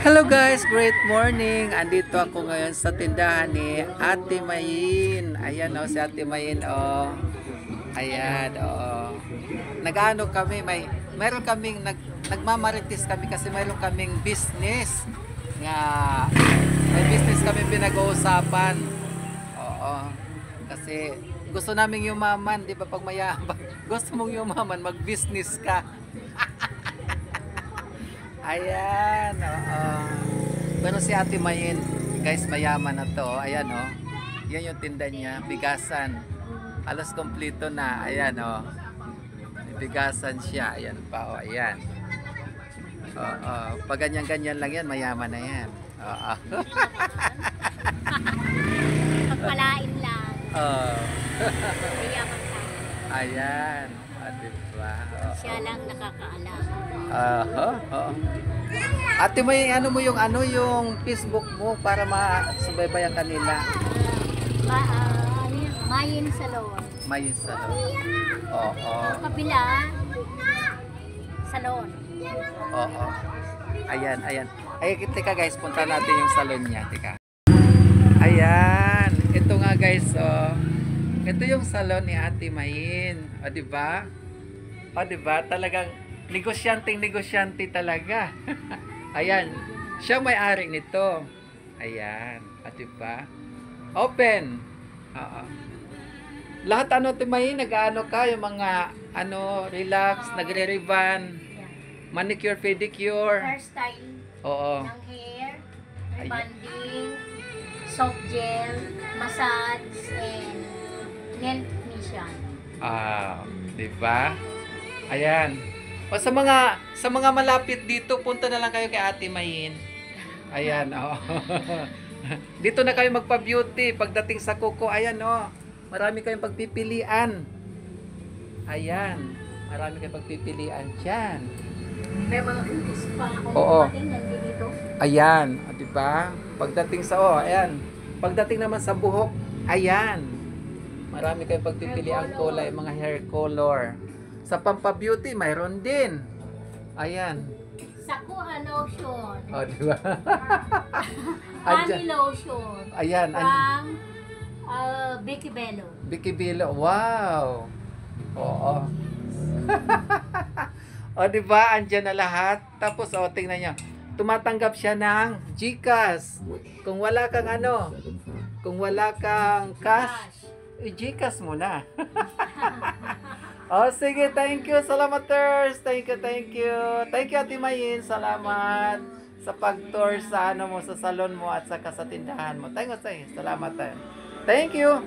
Hello guys, great morning. Andito ako ngayon sa tindahan ni Ate Mayin. Ayan si Ate Mayin Ayan Nag-ano kami, mayroon kaming nagmamarites kami kasi mayroon kaming business. Nga may business kami pinag-uusapan. Oo. Kasi gusto namin yumaman, 'di ba pag mayaman, gusto mong yumaman, mag-business ka. Ayan, Pero si Ate Mayin, guys, mayaman na to. Ayan, Yan yung tinda niya, bigasan. Halos kompleto na. Ayan, May bigasan siya. Ayan pa, ayan. Pag ganyan-ganyan lang yan, mayaman na yan. Pagpalain lang. Mayaman tayo. Ayan. Diba? Siya lang nakakaalam. Ate May, ano mo yung Facebook mo para masubaybayan kanila? Mayin Salon. Mayin Salon. Ang kabila, Salon. Ayan. Ay, teka guys, punta natin yung salon niya. Teka. Ayan. Ito nga guys, ito yung salon ni Ate Mayin. Diba? Diba? Talagang negosyante talaga. Ayan. Siya may-ari nito. Ayan. Diba? Open. Lahat Ate Mayin, nag-ano ka, yung mga relax, nagre-ribbon, manicure, pedicure. Hairstyle. Oo. Ng hair, rebonding, soft gel, massage, and nail technician. Diba? Ayan. O sa mga malapit dito, punta na lang kayo kay Ate Mayin. Ayan, Dito na kayo magpa-beauty pagdating sa kuko. Ayan, Marami kayong pagpipilian. Ayan. Marami kayong pagpipilian diyan. May mga spa akong Oo. nandito. Ayan, diba? Pagdating sa ayan. Pagdating naman sa buhok, ayan. Marami kayong pagpipilian kulay, mga hair color. Sa pampa-beauty, mayroon din. Ayan. Sakuha lotion. Diba? Honey lotion. Ayan. From Vicky Bello. Vicky Bello. Wow. Oo. Diba? Andyan na lahat. Tapos, tingnan niya. Tumatanggap siya ng GCash. Kung wala kang kung wala kang cash, GCash mo na. Sige, thank you, salamaters. Thank you. Thank you, Ate Mayin. Salamat sa pag-tour sa sa salon mo at sa tindahan mo. Thank you. Salamat. Thank you.